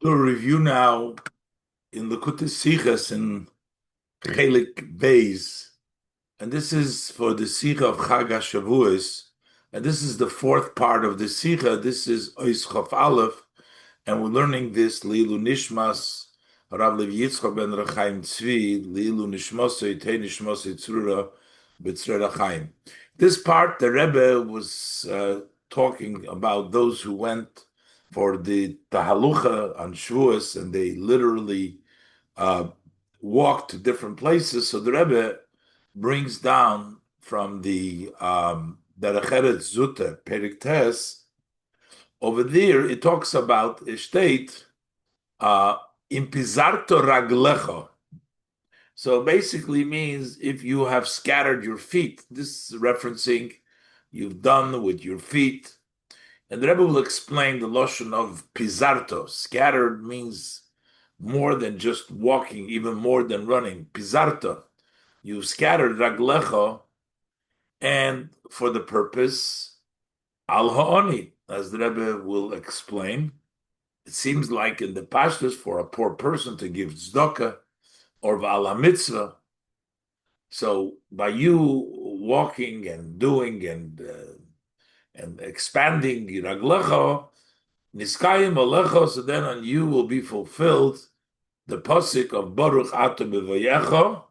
Do a review now in Likutei Sichos in Chelek Beis, and this is for the Sicha of Chag Shavuos, and this is the fourth part of the Sicha. This is Ois Chof Aleph, and we're learning this Leilu Nishmas Rav Levi Yitzchak ben Rechaim Tzvi Leilu Nishmosei Tei Nishmosei Tzrura B'Tzrei Rechaim. This part, the Rebbe was talking about those who went for the Tahalucha on Shavuos, and they literally uh, walked to different places. So the Rebbe brings down from the Derech Zutta Perik Tes. Over there, it talks about a state impizarto raglecho. So basically means if you have scattered your feet. This is referencing you've done with your feet. And the Rebbe will explain the lotion of pizarto. Scattered means more than just walking, even more than running. Pizarto. You've scattered raglecho, and for the purpose al ha'oni, as the Rebbe will explain. It seems like in the pashtus for a poor person to give tzedakah or v'ala mitzvah. So by you walking and doing and expanding yiraglecha niskayim alecha, so then on you will be fulfilled the pasuk of Baruch Ata b'vayecha.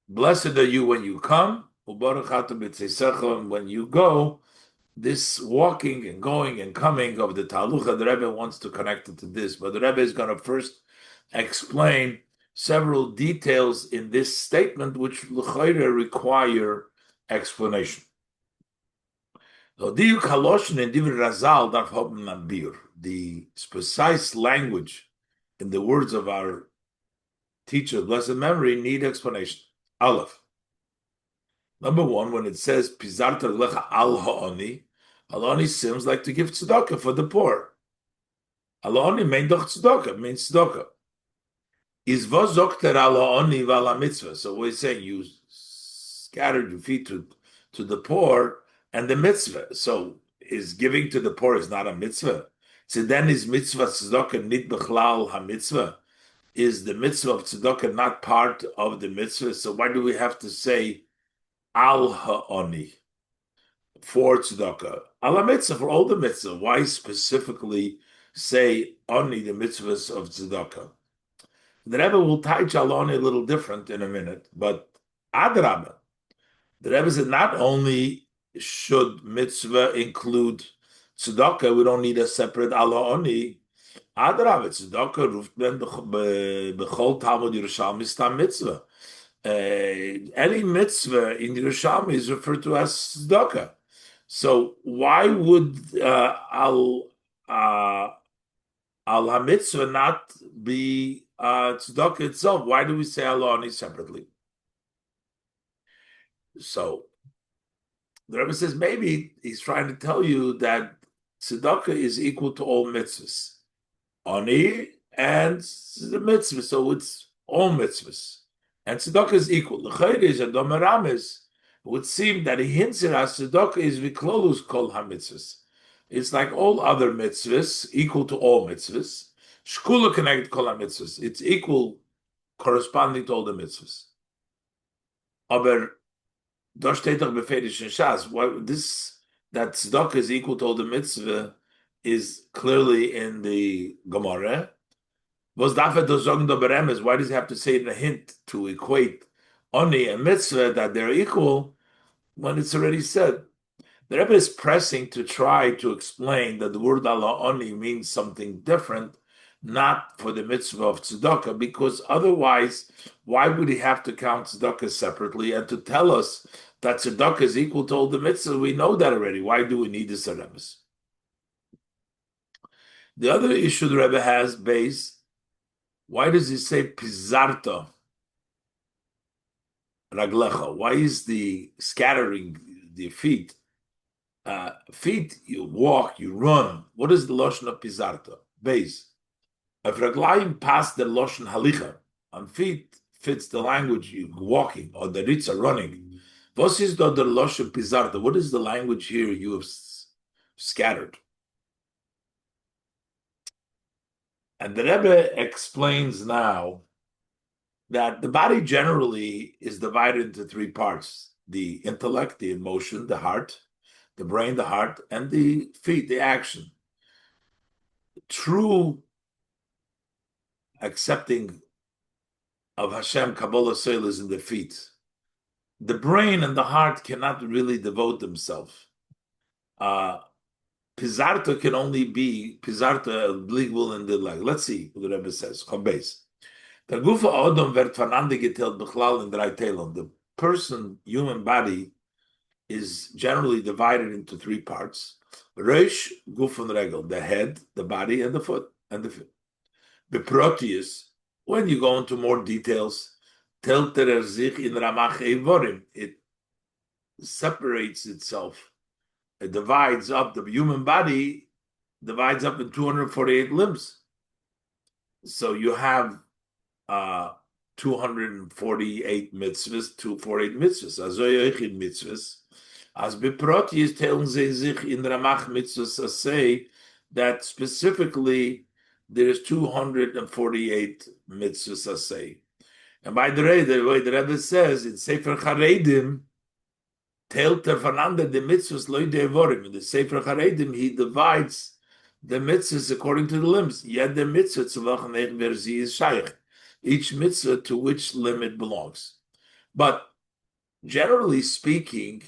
Blessed are you when you come, u'Baruch Ata b'tzeisecha, and when you go. This walking and going and coming of the Talucha, the Rebbe wants to connect it to this, but the Rebbe is going to first explain several details in this statement which l'chayre require explanation. The precise language in the words of our teacher of blessed memory need explanation. Aleph. Number one, when it says Pizarta lecha al ha'oni, al ha'oni seems like to give tzedakah for the poor. Al ha'oni mean doch tzedakah, means tzedakah. Is vozokter al ha'oni v'ala mitzvah. So we're saying you scattered your feet to the poor and the mitzvah. So is giving to the poor is not a mitzvah. So then is mitzvah tzedakah nit bechlal ha-mitzvah? Is the mitzvah of tzedakah not part of the mitzvah? So why do we have to say al ha'oni for tzedakah? Al mitzvah for all the mitzvah. Why specifically say oni the mitzvahs of tzedakah? The Rebbe will touch al oni a little different in a minute, but adrabah. The Rebbe said not only should mitzvah include tzedakah, we don't need a separate al oni. Adrabah, tzedakah ruft ben b'chol Talmud Yerushalmi stam mitzvah. Any mitzvah in Yerushalmi is referred to as tzedakah. So why would al hamitzvah not be tzedakah itself? Why do we say al ani separately? So the Rebbe says maybe he's trying to tell you that tzedakah is equal to all mitzvahs, ani and the mitzvah. So it's all mitzvahs. And tzedakah is equal. The chayr is a domeramis. It would seem that he hints at us tzedakah is viklolus kol hamitzvahs. It's like all other mitzvahs, equal to all mitzvahs. Shkula connected kol hamitzvahs. It's equal, corresponding to all the mitzvahs. Aber da steht doch befehlish in Shas. This that tzedakah is equal to all the mitzvah is clearly in the Gemara. Was dafür to sagen da beremes? Why does he have to say in a hint to equate oni and mitzvah that they're equal when it's already said? The Rebbe is pressing to try to explain that the word Allah oni means something different, not for the mitzvah of tzedakah, because otherwise, why would he have to count tzedakah separately and to tell us that tzedakah is equal to all the mitzvahs? We know that already. Why do we need this Rebbe? The other issue the Rebbe has, base, why does he say pizarta raglecha? Why is the scattering the feet? Feet, you walk, you run. What is the lotion of pizarta? Base. If raglayim pass the lotion halicha, on feet fits the language you walking or the ritza running. What is the lotion pizarta? What is the language here you have scattered? And the Rebbe explains now that the body generally is divided into three parts: the intellect, the emotion, the heart, the brain, the heart, and the feet, the action. True accepting of Hashem, Kabbalah Soil, is in the feet. The brain and the heart cannot really devote themselves. Pizarta can only be Pizarta legal in the leg. Let's see what the Rebbe says. Chobes. Der Gufa Odom wird voneinander geteilt bechlal in drei Teilen. The person, human body, is generally divided into three parts: Reish, Guf and Regel, the head, the body, and the foot, and the feet. The Proteus, when you go into more details, telter sich in Ramach Eivorim, it separates itself. It divides up. The human body divides up in 248 limbs. So you have 248 mitzvahs, 248 mitzvahs. Azoyoichin mitzvahs. As beprotis teilen sie sich in Ramach mitzvahs say that specifically there's 248 mitzvahs say. And by the way, the Rebbe says in Sefer Charedim, teilt voneinander the mitzvahs loy devorim. In the Sefer Charedim, he divides the mitzvahs according to the limbs. Yet the mitzvah zu welchen wer sie is shaykh. Each mitzvah to which limb it belongs. But generally speaking,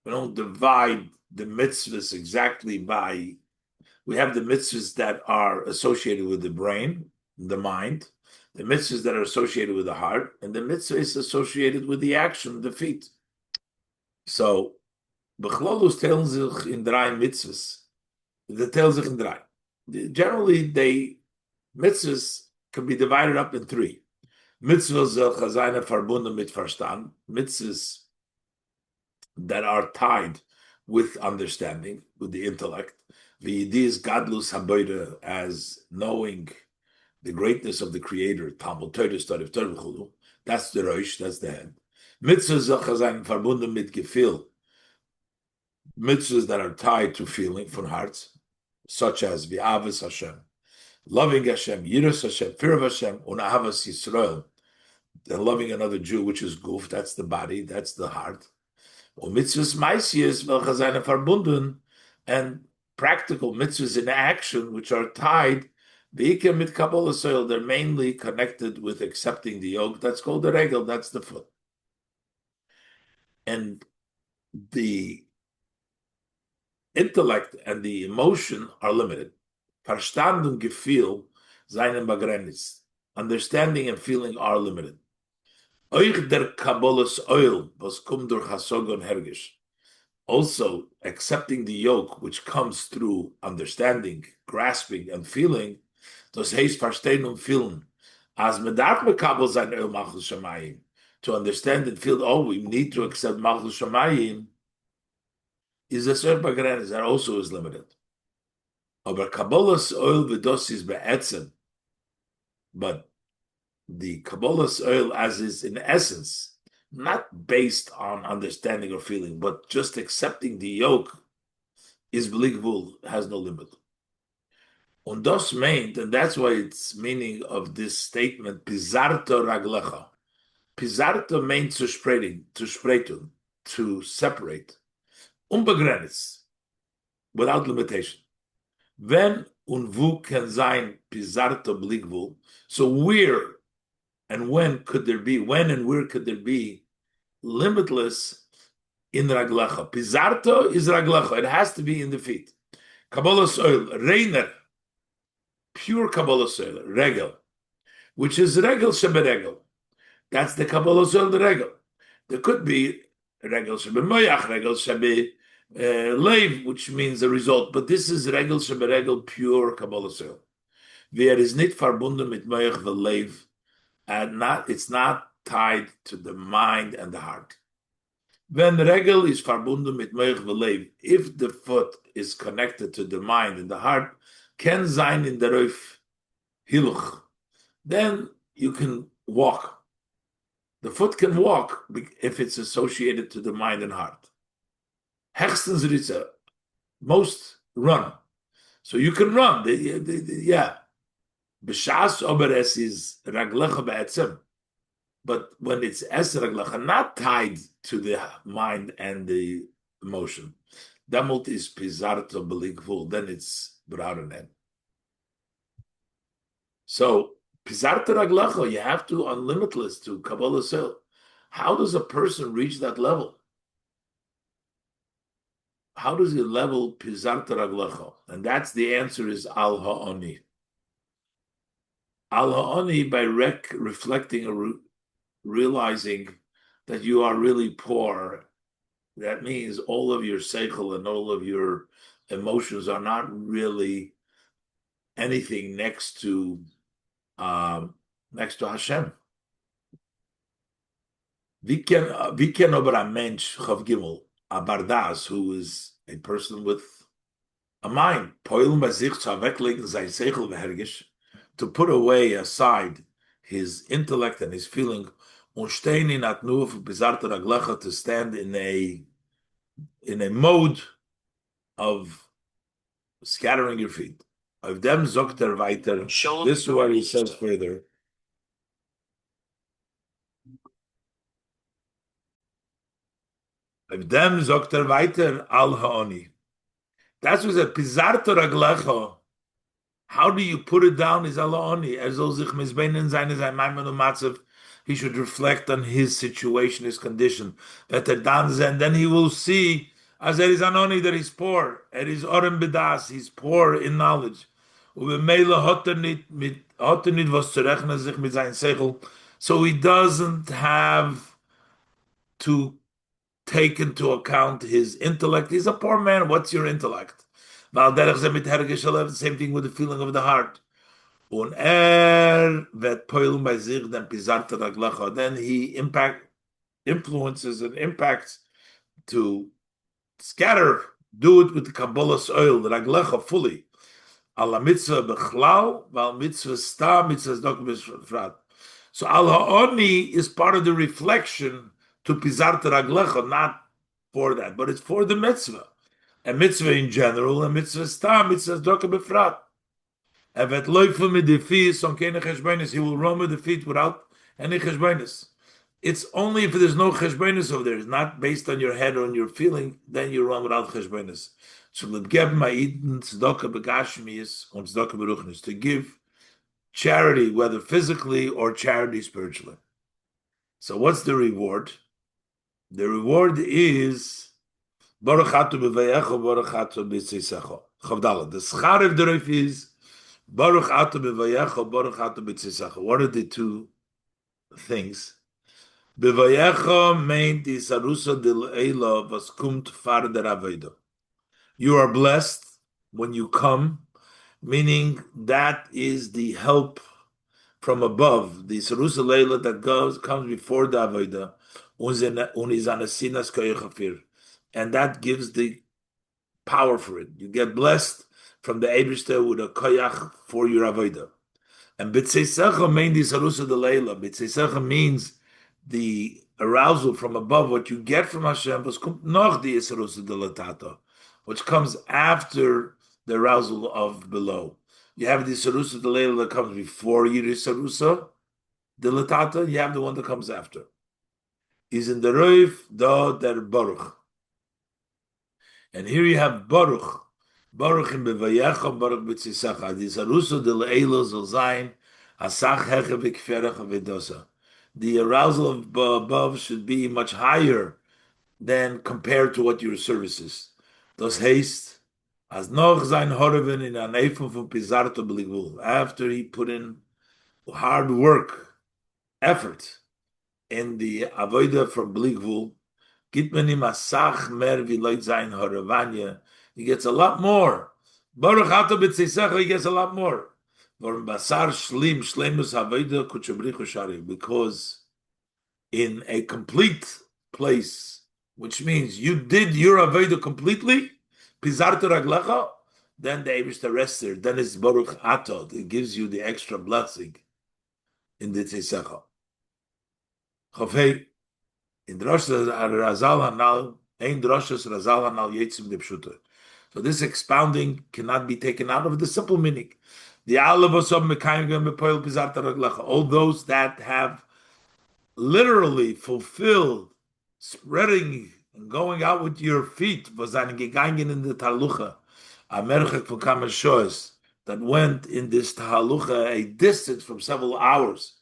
we don't divide the mitzvahs exactly by. We have the mitzvahs that are associated with the brain, the mind, the mitzvahs that are associated with the heart, and the mitzvah is associated with the action, the feet. So, Bechlolus teilen sich in drei mitzvahs. The teilen sich in drei. Generally, mitzvahs can be divided up in three. Mitzvahs seine verbunden mit Verstand. Mitzvahs that are tied with understanding, with the intellect. V'yidis gadlus haboyre, as knowing the greatness of the Creator. Talmud Torah, Torah, Torah. That's the Rosh, that's the head. Mitzvahs seine verbunden mit Gefühl. Mitzvahs that are tied to feeling from hearts, such as V'avas Hashem, loving Hashem, Yiras Hashem, fear of Hashem, Unahavas Yisrael, and loving another Jew, which is Guf, that's the body, that's the heart. Mitzvahs Maisiyas, welche seine verbunden, and practical mitzvahs in action, which are tied, V'ike mit Kabbalah Soil, they're mainly connected with accepting the yoke. That's called the regel, that's the foot. And the intellect and the emotion are limited. Verstand und Gefühl seien begrenzt. Understanding and feeling are limited. Euch der Kabbalah's oil, was kommt durch Hasog und Hergish. Also, accepting the yoke, which comes through understanding, grasping, and feeling, das heißt verstehen und fühlen. As medarf mekabel sein oil Malchus Shamayim. To understand and feel, oh, we need to accept Malchus Shamayim, is a certain begrenzt, that also is limited. Aber Kabbalah's oil v'dos is be'etzem. But the Kabbalah's oil, as is in essence, not based on understanding or feeling, but just accepting the yoke, is believable, has no limit. Und das meint, and that's why it's meaning of this statement, Pizarto raglecha. Pizarto means to spreading, to spreiten, to separate. Unbegrenzt, without limitation. When und wo can sein Pizarto believable? So where and when could there be, when and where could there be limitless in raglecha? Pizarto is raglecha. It has to be in the feet. Kabbalah soil, reiner, pure Kabbalah soil, regel, which is regel sheberegel. That's the Kabbalah soil, the regel. There could be regel shebemoyach, regel shebe leiv, which means the result. But this is regel sheberegel, pure Kabbalah soil. Wer is nicht verbunden mit moyach veleiv, and it's not tied to the mind and the heart. When regel is verbunden mit moich v'leiv, if the foot is connected to the mind and the heart, can sein in der Reuf hiluch, then you can walk. The foot can walk if it's associated to the mind and heart. Hechstens ritza, most run. So you can run, yeah. B'shas ober es is raglecha be'etzem. But when it's es raglecha, not tied to the mind and the emotion, damult is pizarto beligvul, then it's braronen. So pizarto raglecha, you have to unlimitless to Kabbalah Sil. How does a person reach that level? How does he level pizarto raglecha? And that's the answer is al ha'oni. Al ha'oni by reflecting or realizing that you are really poor. That means all of your seichel and all of your emotions are not really anything next to Hashem. Wie ken aber a mensch chav gimel a bardas who is a person with a mind poilen bei sich zu weglegen sein seichel behergisch to put away aside his intellect and his feeling und stehen in atnuf bizarter aglacha to stand in a mode of scattering your feet. Of them zokter weiter. This is what he says further. Of them zokter weiter al haoni. That's what a pizarto raglecho. How do you put it down? Is al haoni. Azol sich mizbeinen sein is ein maimen matzav. He should reflect on his situation, his condition. That and then he will see as there is anoni that he's poor. There is orem bedas. He's poor in knowledge. So he doesn't have to take into account his intellect. He's a poor man. What's your intellect? The same thing with the feeling of the heart. Then he influences and impacts to scatter, do it with the Kabbalah's oil, the raglecha fully. Ala mitzvah bechlal, val mitzvah sta, mitzvah dok b'frat. So al ha'oni is part of the reflection to pizarta raglecha, not for that, but it's for the mitzvah. A mitzvah in general, a mitzvah sta, mitzvah dok b'frat. Evet loifel mit the feet on keine cheshbonis, he will run with the feet without any cheshbonis. It's only if there's no cheshbonis over there, it's not based on your head or on your feeling, then you run without cheshbonis. So to give charity, whether physically or charity spiritually. So what's the reward? The reward is Baruch Atu b'vayecha, Baruch Atu b'tzisecha. Chavdala. The schar of the Reif is Baruch Atu b'vayecha, Baruch Atu b'tzisecha. What are the two things? B'vayecha meint the sarusa del eila was kumt far der aveda. You are blessed when you come, meaning that is the help from above, the Sarusa Leila that comes before the Avodah, and that gives the power for it. You get blessed from the Eibishter with a koyach for your Avodah. And B'tzeisecha means the Sarusa de Leila. B'tzeisecha means the arousal from above, what you get from Hashem, was kommt noch die Sarusa de Latata, which comes after the arousal of below. You have the Sarusa de Leila that comes before Yiri Sarusa de Latata, you have the one that comes after. Is in the Roif da der Baruch. And here you have Baruch. Baruch in Bevayecha, Baruch B'tzisecha. The Sarusa de Leila zal sein, Asach Heche V'kferecha V'dosa. The arousal of above should be much higher than compared to what your service is. Das heißt, as noch sein Horven in an Eifel von Pizarto Beligvul, after he put in hard work, effort in the Avodah from Beligvul, gibt man ihm Asach mer wie Leut sein Horavanya, he gets a lot more. Baruch Ato B'tzisecha, he gets a lot more. Because in a complete place, which means you did your Avodah completely, Pizarto Raglecha, then the Eibishter rests there. Then it's Baruch Ato. It gives you the extra blessing in the Tzisecha. Chavei, in Droshes Razal Hanal, Ein Droshes Razal Hanal Yetzim de Pshuta. So this expounding cannot be taken out of the simple meaning. All those that have literally fulfilled spreading and going out with your feet was an gegangen in the talucha, a merchek von kamashoes that went in this talucha a distance from several hours.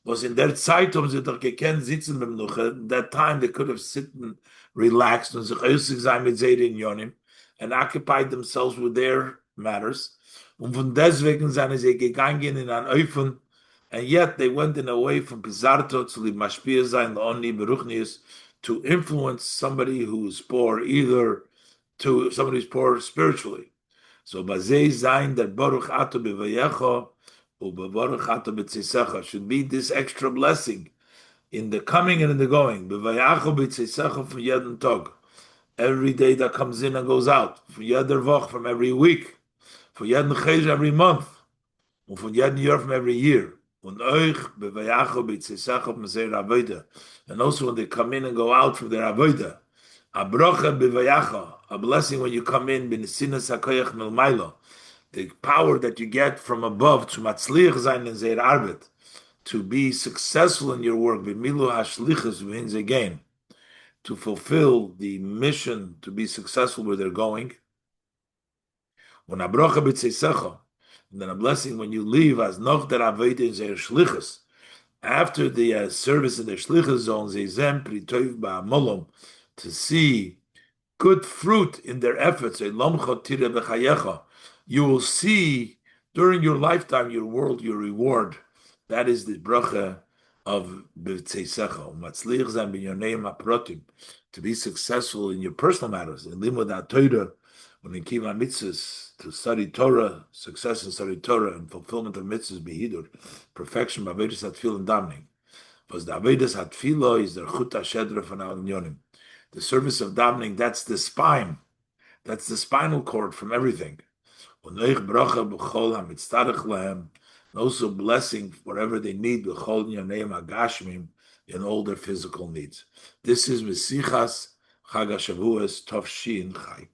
Was in der Zeitung sie doch gekannt sitzen beim Nuche. That time they could have sitten, relaxed und sich äußig sein mit Seiden Yonim and occupied themselves with their matters. Und von deswegen sind sie gegangen in an Eufen. And yet they went in a way from Pizarto to the Mashpia Zain Laoni Beruchnius to influence somebody who's poor, either to somebody who's poor spiritually. So Bazei Zain that Baruch Ato Bevayecho Ubabaruch Ato Betzisecha should be this extra blessing in the coming and in the going. Bevayecho Betzisecha from Yedin Tog. Every day that comes in and goes out. For Yeder Voch from every week. For Yedin Chej every month. And for Yedin Yor from every year. And also when they come in and go out from their avodah, a blessing when you come in, the power that you get from above to matzliach sein in zeir arbet, to be successful in your work, means again to fulfill the mission, to be successful where they're going. When a bracha b'tzeisecha, and then a blessing when you leave as noch der avodah in zeir shlichus, after the service in the shlichus zone, zeizem pritoiv ba'amolom, to see good fruit in their efforts. You will see during your lifetime, your world, your reward. That is the bracha of b'tzeisecha. Matzliach zan b'yonei aprotim, to be successful in your personal matters. In limud ha'torah, when you keep on mitzvahs, to study Torah, success in study Torah, and fulfillment of mitzvahs, behidur, perfection, b'avedus hatfil and damning. Because the avedus hatfilo is the chut hashedra von al-nyonim. The service of davening, that's the spine. That's the spinal cord from everything. And also blessing whatever they need in all their physical needs. This is Mesichas Chag Shavuos Tov Shin Chai.